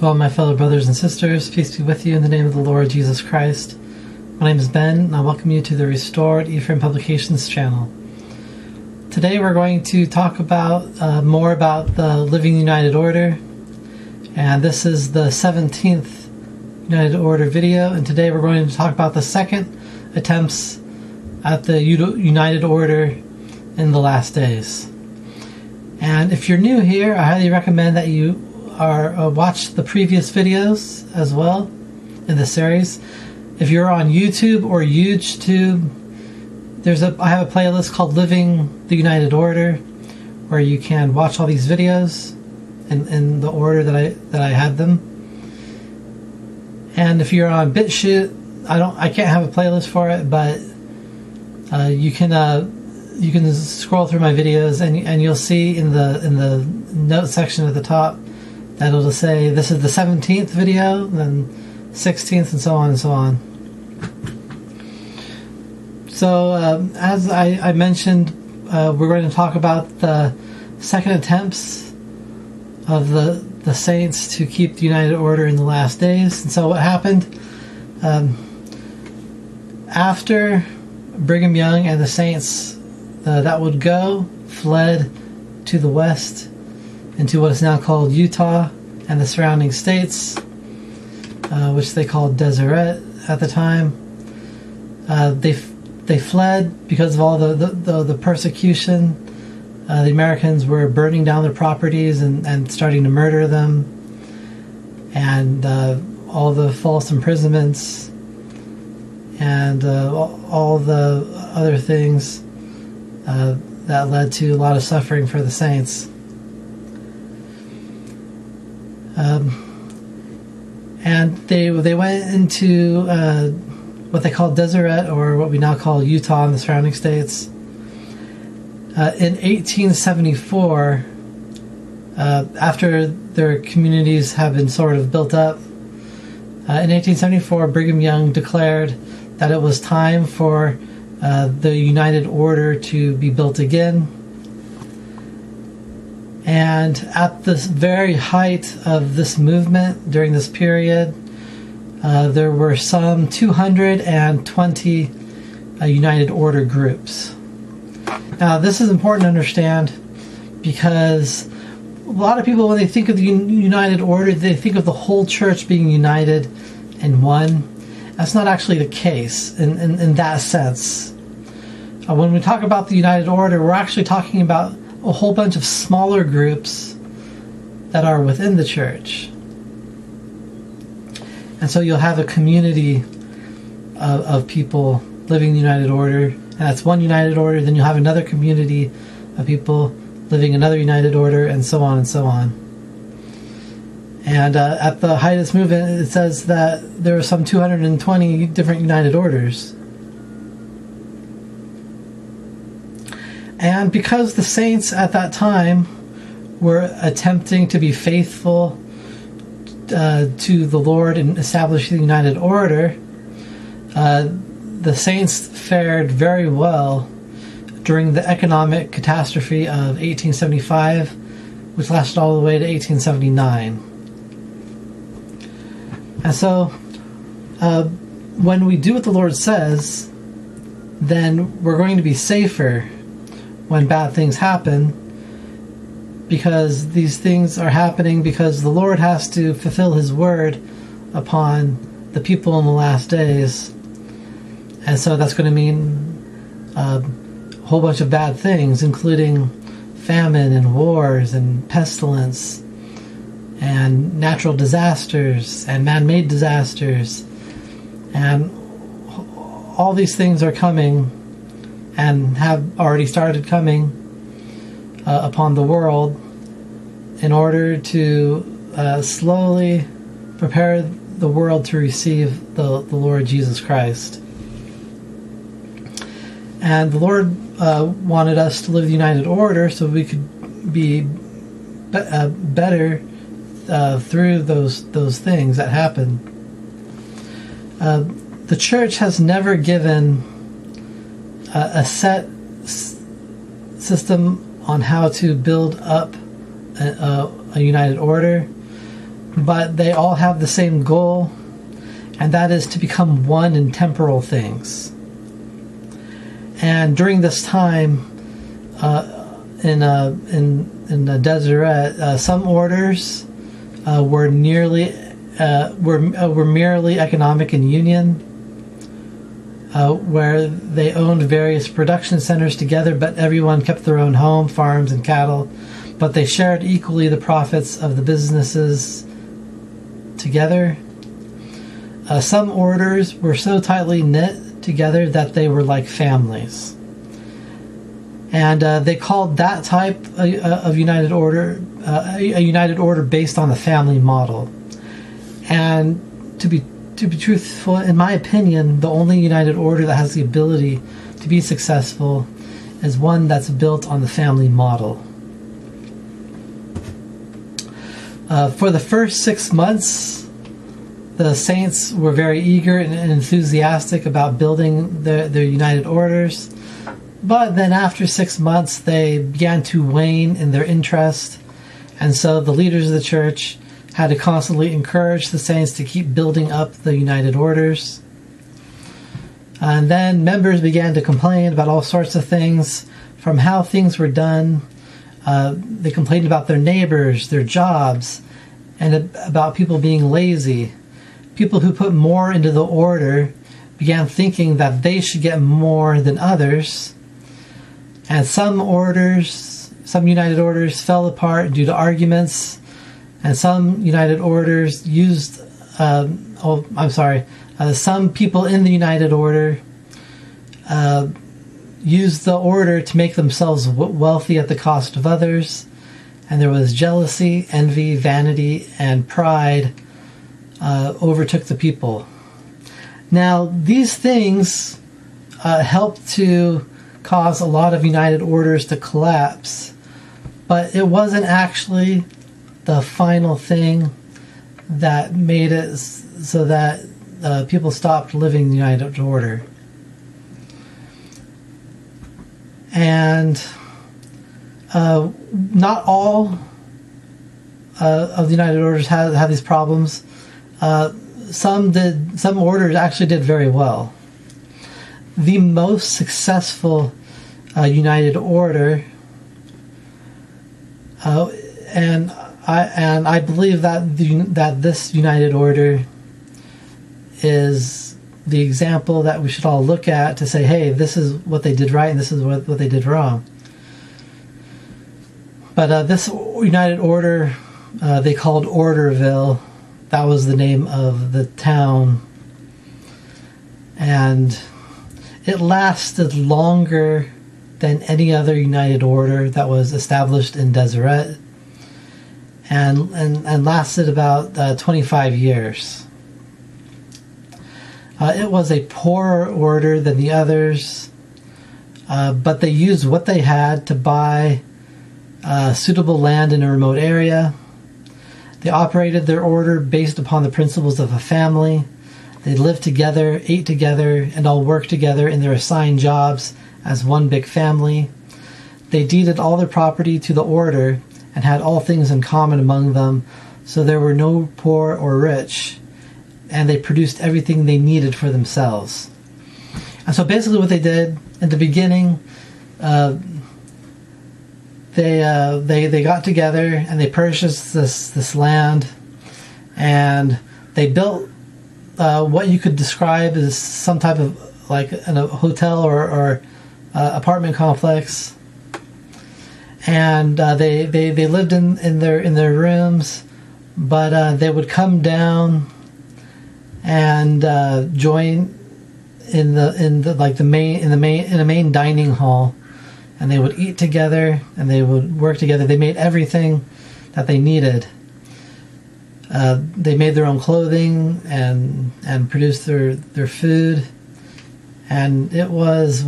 Well, my fellow brothers and sisters, peace be with you in the name of the Lord Jesus Christ. My name is Ben, and I welcome you to the Restored Ephraim Publications channel. Today we're going to talk about more about the Living United Order, and this is the 17th United Order video, and today we're going to talk about the second attempts at the United Order in the last days. And if you're new here, I highly recommend that you watch the previous videos as well in the series. If you're on YouTube or YouTube, I have a playlist called Living the United Order, where you can watch all these videos in the order that I had them. And if you're on BitChute, I can't have a playlist for it, but you can scroll through my videos and you'll see in the note section at the top that it'll say this is the 17th video, then 16th, and so on and so on. So as I mentioned, we're going to talk about the second attempts of the saints to keep the United Order in the last days. And so what happened after Brigham Young and the saints that would go fled to the west into what is now called Utah and the surrounding states, which they called Deseret at the time. They fled because of all the persecution. The Americans were burning down their properties and starting to murder them, and all the false imprisonments and all the other things that led to a lot of suffering for the saints. And they went into what they call Deseret, or what we now call Utah and the surrounding states. In 1874, after their communities have been sort of built up, in 1874, Brigham Young declared that it was time for the United Order to be built again. And at the very height of this movement, during this period, there were some 220 United Order groups. Now, this is important to understand because a lot of people, when they think of the United Order, they think of the whole church being united in one. That's not actually the case in that sense. When we talk about the United Order, we're actually talking about a whole bunch of smaller groups that are within the church. And so you'll have a community of people living in the United Order, and that's one United Order. Then you'll have another community of people living another United Order, and so on and so on. And at the height of this movement, it says that there were some 220 different United Orders. And because the saints at that time were attempting to be faithful to the Lord and establish the United Order, the saints fared very well during the economic catastrophe of 1875, which lasted all the way to 1879. And so when we do what the Lord says, then we're going to be safer when bad things happen, because these things are happening because the Lord has to fulfill His word upon the people in the last days. And so that's going to mean a whole bunch of bad things, including famine and wars and pestilence and natural disasters and man-made disasters. And all these things are coming and have already started coming upon the world in order to slowly prepare the world to receive the Lord Jesus Christ. And the Lord wanted us to live the United Order so we could be better through those things that happen. The church has never given a set system on how to build up a united order, but they all have the same goal, and that is to become one in temporal things. And during this time, in the Deseret, some orders were merely economic in union, where they owned various production centers together, but everyone kept their own home, farms, and cattle, but they shared equally the profits of the businesses together. Some orders were so tightly knit together that they were like families. And they called that type of united order a united order based on the family model. And to be truthful, in my opinion, the only united order that has the ability to be successful is one that's built on the family model. For the first 6 months, the saints were very eager and enthusiastic about building their united orders. But then after 6 months, they began to wane in their interest. And so the leaders of the church had to constantly encourage the saints to keep building up the united orders. And then members began to complain about all sorts of things, from how things were done. They complained about their neighbors, their jobs, and about people being lazy. People who put more into the order began thinking that they should get more than others. And some united orders fell apart due to arguments, and some united orders some people in the united order used the order to make themselves wealthy at the cost of others, and there was jealousy, envy, vanity, and pride overtook the people. Now, these things helped to cause a lot of united orders to collapse, but it wasn't actually the final thing that made it so that people stopped living the united order. And not all of the united orders have these problems. Some orders actually did very well. The most successful united order, and I believe that this united order is the example that we should all look at to say, hey, this is what they did right and this is what they did wrong. But this united order, they called Orderville. That was the name of the town. And it lasted longer than any other united order that was established in Deseret, and lasted about 25 years. It was a poorer order than the others, but they used what they had to buy suitable land in a remote area. They operated their order based upon the principles of a family. They lived together, ate together, and all worked together in their assigned jobs as one big family. They deeded all their property to the order and had all things in common among them, so there were no poor or rich, and they produced everything they needed for themselves. And so basically what they did in the beginning, they got together and they purchased this land, and they built what you could describe as some type of like a hotel or apartment complex. And they lived in their rooms, but they would come down and join in a main dining hall, and they would eat together and they would work together. They made everything that they needed. They made their own clothing and produced their food, and it was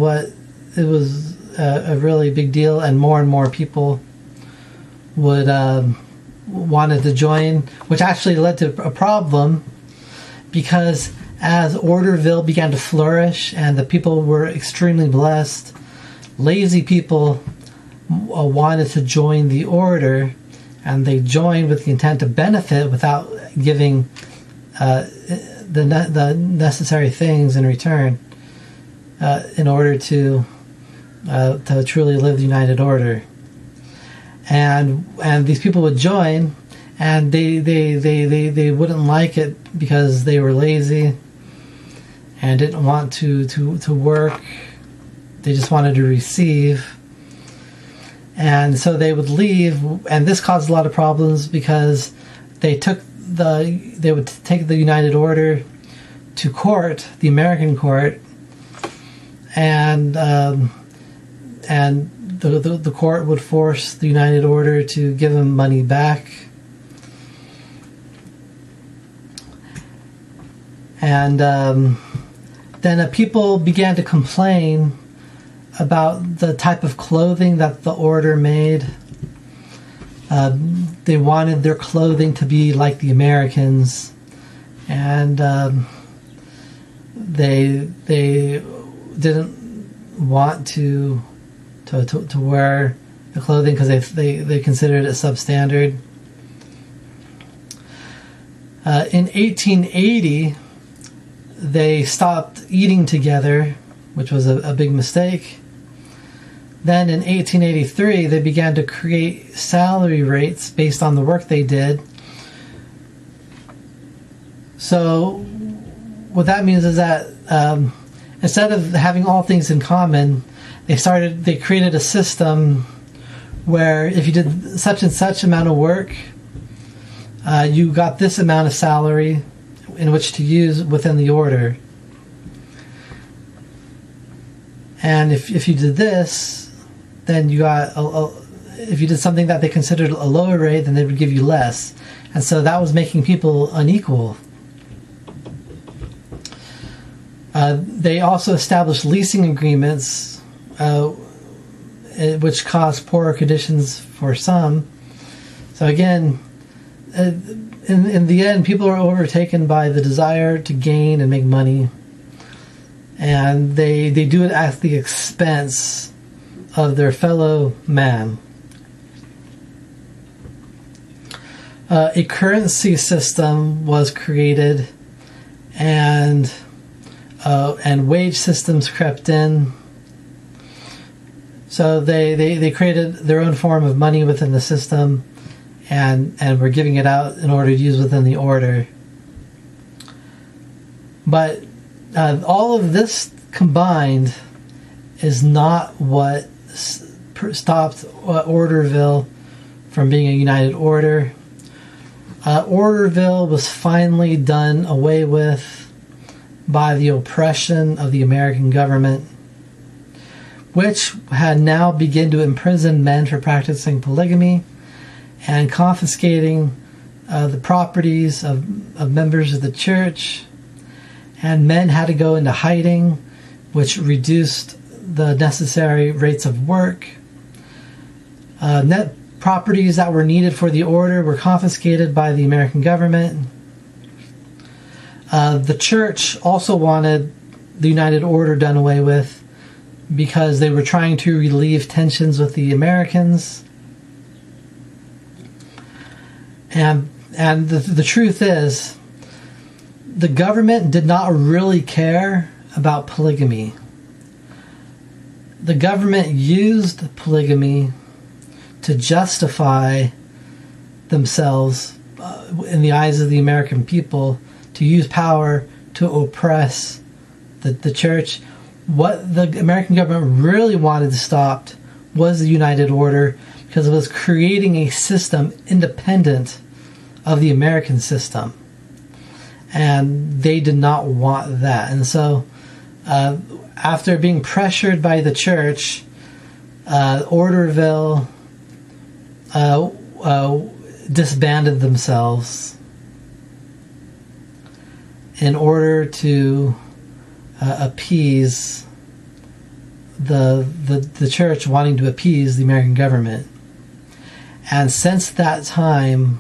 a really big deal, and more people would wanted to join, which actually led to a problem, because as Orderville began to flourish and the people were extremely blessed, lazy people wanted to join the order, and they joined with the intent to benefit without giving the necessary things in return in order to truly live the united order. And these people would join, and they wouldn't like it because they were lazy and didn't want to work. They just wanted to receive. And so they would leave, and this caused a lot of problems because they would take the United Order to court, the American court, and the court would force the United Order to give them money back. And then people began to complain about the type of clothing that the order made. They wanted their clothing to be like the Americans, and they didn't want to wear the clothing because they considered it substandard. In 1880, they stopped eating together, which was a big mistake. Then in 1883, they began to create salary rates based on the work they did. So what that means is that instead of having all things in common, they created a system where if you did such and such amount of work, you got this amount of salary in which to use within the order. And if you did this, then you got if you did something that they considered a lower rate, then they would give you less. And so that was making people unequal. They also established leasing agreements, which caused poorer conditions for some. So again, in the end, people are overtaken by the desire to gain and make money. And they do it at the expense of their fellow man. A currency system was created, and wage systems crept in. So they created their own form of money within the system, and were giving it out in order to use within the order. But all of this combined is not what stopped Orderville from being a united order. Orderville was finally done away with by the oppression of the American government, which had now begun to imprison men for practicing polygamy and confiscating the properties of members of the church. And men had to go into hiding, which reduced the necessary rates of work. Net properties that were needed for the order were confiscated by the American government. The church also wanted the United Order done away with because they were trying to relieve tensions with the Americans. And the truth is, the government did not really care about polygamy. The government used polygamy to justify themselves in the eyes of the American people, to use power to oppress the church. What the American government really wanted to stop was the United Order, because it was creating a system independent of the American system. And they did not want that. And so after being pressured by the church, Orderville disbanded themselves in order to appease the church wanting to appease the American government. And since that time,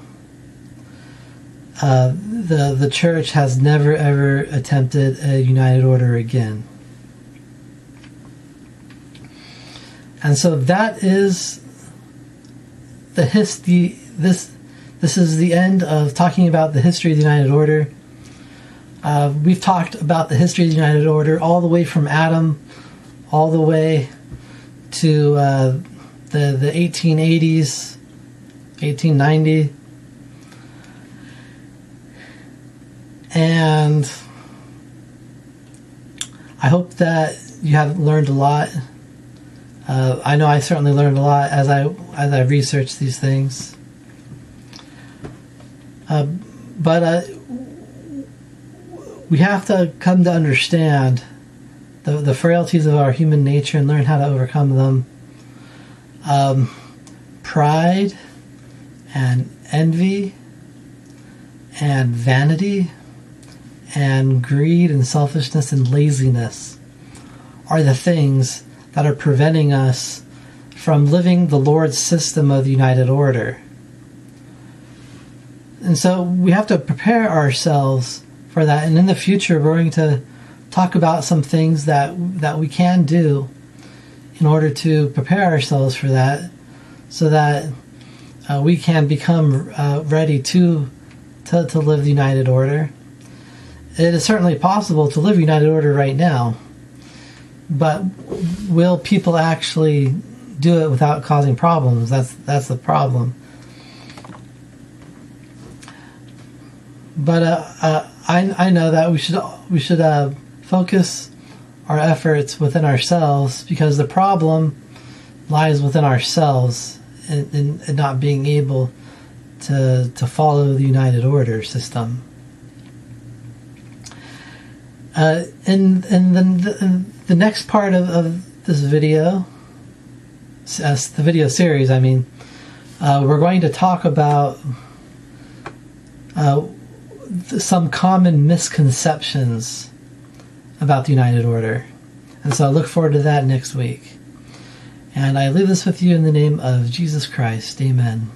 the church has never ever attempted a united order again. And so that is the history. This this is the end of talking about the history of the United Order. We've talked about the history of the United Order all the way from Adam, all the way to the 1880s, 1890. And I hope that you have learned a lot. I know I certainly learned a lot as I researched these things. But we have to come to understand the frailties of our human nature and learn how to overcome them. Pride and envy and vanity and greed and selfishness and laziness are the things that are preventing us from living the Lord's system of the United Order. And so we have to prepare ourselves for that. And in the future, we're going to talk about some things that we can do in order to prepare ourselves for that, so that we can become ready to live the United Order. It is certainly possible to live United Order right now, but will people actually do it without causing problems? That's the problem. But I know that we should focus our efforts within ourselves, because the problem lies within ourselves in not being able to follow the United Order system. In the next part of this video, the video series, we're going to talk about some common misconceptions about the United Order. And so I look forward to that next week. And I leave this with you in the name of Jesus Christ. Amen.